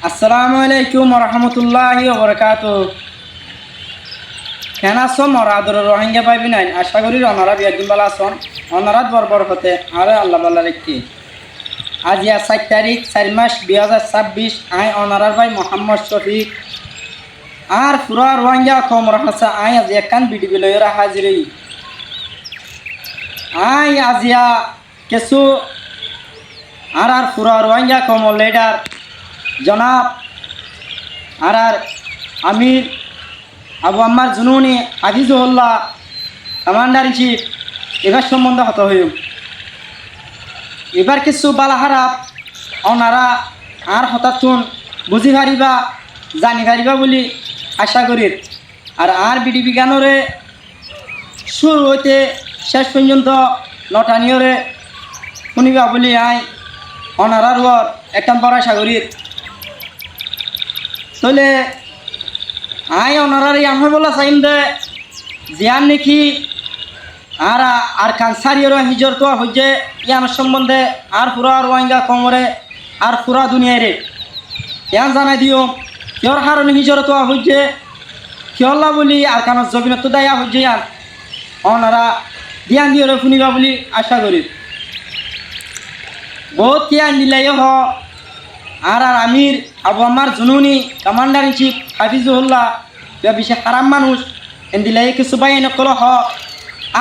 আসসালামু আলাইকুম রহমতুল্লাহি ওবরাকাতুহু। কেন আছো মরা আদর রোহিঙ্গা পাইবি নাই? আশা করি অনারা একদিন বেলা আসন অনারাত বরবর হতে আরে আল্লাহ বাল্লা রেখি। আজ 4 তারিখ 4 মাস 2026। আই অনারার ভাই মোহাম্মদ শফিক আর পুরা রোহিঙ্গা কমর হাসা আই আজ একান ভিডিও লইরা হাজিরি। আই আজিয়া কিছু আর পুরা রোহিঙ্গা কমর লিডার জনাব আর আমির Abu Ammar জুনুনি Hafizullah commander in chief এবার সম্বন্ধে হত হইম। এবার কিছু বালা খারাপ ওনারা আর হঠাৎ বুঝি পারিবা জানি পারিবা বলি আশা করি। আর বিডি বিজ্ঞানরে শুরু হইতে শেষ পর্যন্ত নটানিয়রে শুনিবা বলি আই ওনারার একটা বড় আশা করি। তাহলে আই ওনারার আমি বলা চাইম দে জিয়ান নাকি আর কানসারিয়র হিজর তো হইছে ইয়ান সম্বন্ধে আর পুরা রোহিঙ্গা কমরে আর পুরা দুনিয়ারে ইয়ান জানাই দিও কিয়র কারণে হিজর তো হইছে কিয়ল্লা বলি আর কারণ জবিনত দায়া হইছে ইয়ান ওনারা ধ্যান দিয়ে শুনিবা বলি আশা করি। বহুত কিয়ান দিলাই হ আর আমির Abu Ammar জুনুনি commander in chief Hafizullah বিশেষ খারাপ মানুষ এদিলাই কিছু বাইন কল হ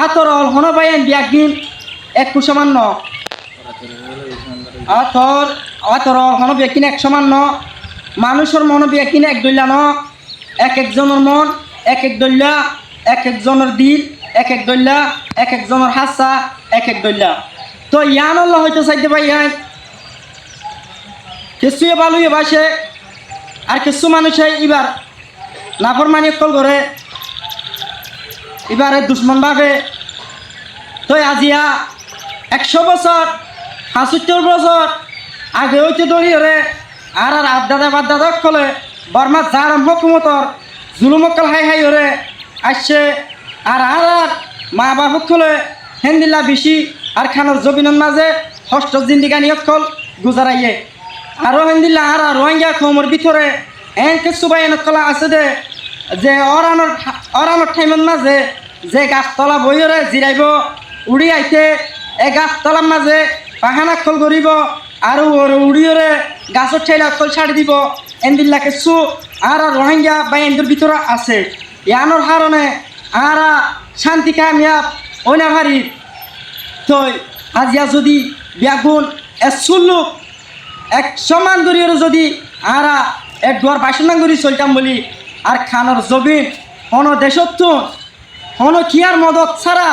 আতর হন বাইন বিয়াকদিন এক কুসমান্য আতর হন বিয়াকিন এক সমান্য মানুষের মন বিয়াকিন এক দৈলা ন এক একজনের মন এক এক দৈলা এক একজনের দিল এক এক দৈলা এক একজনের হাসা এক এক দৈলা। তো ইয়ান আল্লাহ হয়তো চাইতে পাই ইয়াই কিছুয়ে ভালোই বাসে আর কিছু মানুষে এবার নাফরমানি কল করে এবারে দুশ্মন ভাবে। তো আজিয়া 100 বছর 75 বছর আগে হইতে দড়িয়ে আর আদাদা বাদাদা কলে বর্মা যার হকুমতর জুলুমকল হাই হাই ওরে আসছে আর মা বাপক কলে হেন্দিল্লা বেশি আর খানোর জবিনের মাঝে হষ্ট জিন্দিগানি অকল গুজারাইয়ে আরও হেন্দিল্লা আর রোহিঙ্গা খমর ভিতরে এন কিছু বাইন কলা আছে দে যে অরানোর টাইমের মাঝে যে গাছতলা বইরে জিরাইব উড়ি আইতে এই গাছতলার মাঝে পাহানা খোল করিব আর উড়িয়রে গাছের ঠেলা খোল ছাড়ি দিব এনদিল্লা কিছু আর রোহিঙ্গা বাইনদের ভিতরে আছে ইয়ানোর কারণে আর শান্তি কামিয়াব ওই না ভারি। তো আজিয়া যদি ব্যাগুন এসুল্লুক 100 মান দূরের যদি আর এক দুয়ার বাসনা করি চলতাম বলি আর খানোর জবিন হন দেশত্ব হন কিয়ার মদত ছাড়া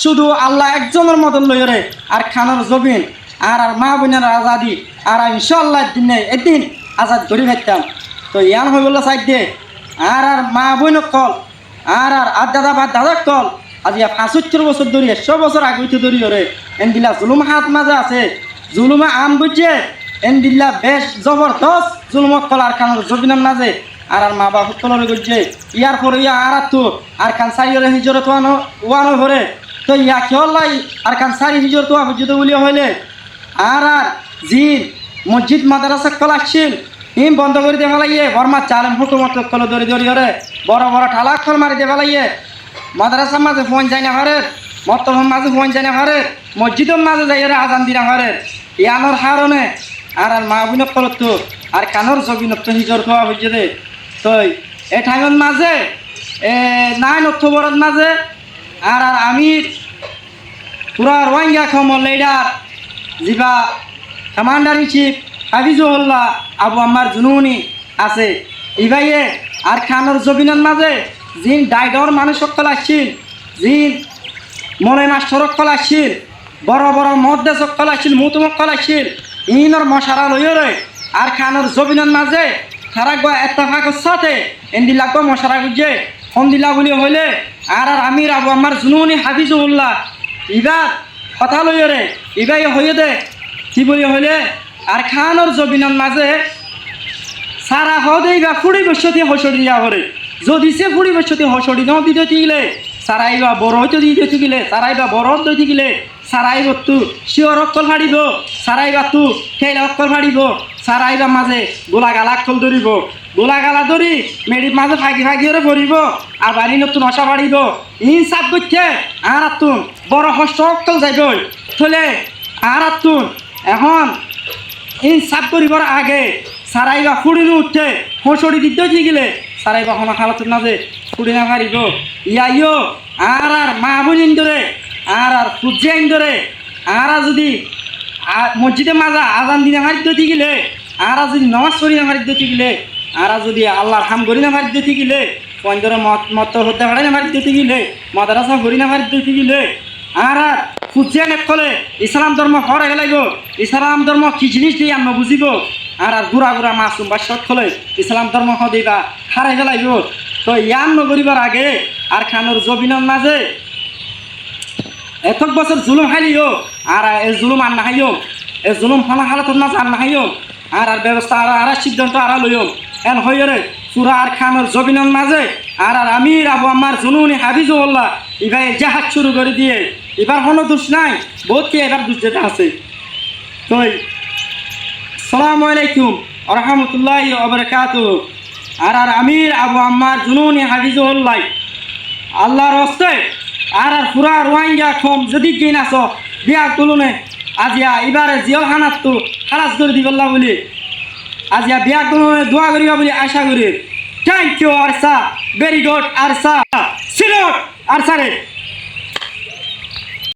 শুধু আল্লাহ একজনের মদত লইরে আর খানোর জবিন আর মা বোনের আজাদি আর ইনশাল্লাহ দিনে একদিন আজাদ ধরে ফেলতাম। তো ইয়ান হয়ে বললো সাইড দে আর মা বোন কল আর দাদা বা দাদা কল আজি 75 বছর ধরে 100 বছর আগে উঠে ধরি ওরে এনদিল্লা জুলুম হাত মাঝে আছে জুলুমা আম বুঝছে এনদিল্লা বেশ জবরদস্ত জুলুমক কল আর খানোর জবিনের মাঝে আর মা বাপ কলরে করছে ইয়ার পরে ইয়া আর তো আর কানসারিয়রে হিজরে তো ওয়ানো ভরে। তো ইয়া খেয়াল্লাই আর কানসারি হিজর তো বুঝিত বলিয়া হইলে আর জিন মসজিদ মাদ্রাসা কল আসছিল হিম বন্ধ করে দিয়ে ফেলাইয়ে বর্মা চালেম হুকুমত কল দড়ি দড়ি হরে বড় বড় ঠালা খল মারি দিয়ে ফেলাইয়ে মাদ্রাসার মাঝে ফোন যায় না হরে মর্তভর মাঝে ফোন যায় না হরে মসজিদের মাঝে যাই আজান দিনা হরে ইয়ানোর কারণে আর মা বোনক কলত আর কানোর জবিনত হিজর খাওয়া হয়েছে দে। তো এই টাইমের মাঝে 9 অক্টোবরের মাঝে আর আমির পুরা রোহিঙ্গা খমর লিডার জিবা commander in chief Hafizullah Abu Ammar Jununi আছে ইভাইয়ে আর খানোর জবিনের মাঝে জিন ডাইডর মানুষ সকল আসছিল জিন মনে মাস্টর সকল আসছিল বড় বড় মদ্দে সকল আসছিল মুতুমক্কল আসছিল ইনর মশারা লইরে আর খানোর জবিনের মাঝে খারাগবা এত্তাফাকের সাথে এন্দি লাগবো মশারা গুজে হন্দিলা বলি হইলে আর আমির আবু আম্মার জুনুনি হাফিজুল্লাহ ইবার কথা লইরে ইবাই হইয়ে দে কি বলি হইলে আর খানোর জবিনের মাঝে সারা হদেই বা 40 বছর হসড়ি দিয়া করে যদি সে 40 বছর হসড়ি ন দিতে গেলে সারাইবা বড় হইতে দিতে গেলে সারাইবা বড় হইতে গেলে সারাইব তু শিওর অক্কল ফাড়িব সারাইবা তু খেলা অক্কল ফাড়িব স্যার আইবা মাঝে গোলা গালা খোল ধরিব গোলা গালা ধরি মেডির মাঝে ফাঁকি ফাঁকি করে পড়িব আবার নতুন আশা বাড়িব ইনসাফ করতে আর তুন বড় হস্ত অক্কল যাইব থলে আর তুন এখন ইনসাফ করিবার আগে সারাইবা ফুড়িনো উঠতে হসড়ি দিতে গেলে সারাইবা হনা খালাতুর নাজে ফুড়ি না পারিব ইয়াইও আর মা বোন ধরে আর সূর্য ধরে আর যদি মসজিদে মাজা আজান দিনে মারিত গেলে আর যদি নমাজ পড়ি না মারিত গেলে আর যদি আল্লাহর হাম করি না মারিত গেলে পয়েন্টরে মত হত্যা ভাড়াই না মারিত গেলে মাদ্রাসা করি না মারিত গেলে আর ফুজিয়া নেকলে ইসলাম ধর্ম হরে গেলাইব ইসলাম ধর্ম কি জিনিস দিয়ে আমরা বুঝিব আর গুড়া গুড়া মাসুম বা সৎ হলে ইসলাম ধর্ম হদিবা হারাই গেলাইব তো ইয়ান নগরিবার আগে আর খানোর জবিনের মাঝে এত বছর জুলুম হাইলিও আর এ জুলুম আর না হাইও এ জুলুম ফনা হালাতর মাঝে আর না হাইও আর ব্যবস্থা আর সিদ্ধান্ত আর লইও এন হইরে পুরা আর খানোর জবিনের মাঝে আর আমির আবু আমার জুনুনি হাফিজুল্লাহ এবার জাহাজ শুরু করে দিয়ে এবার কোনো দোষ নাই বহুত কি এবার দোষ যেটা আছে তো আসসালামু আলাইকুম রহমতুল্লাহ ওবারাকাতুহু আর আমির আবু আম্মার জুনুনি হাফিজুল্লাহ আল্লাহর হস্তে আর পুরা রোহিঙ্গা কম যদি গেন আস বিয়া তুলনে আজিয়া এবারে জিয়ল খানাত তো খালাস করে দিবল্লা বলি আজিয়া বিয়া তুলনে দোয়া করিবা বলি আশা করি thank you ARSA very good ARSA সিলোট আরসারে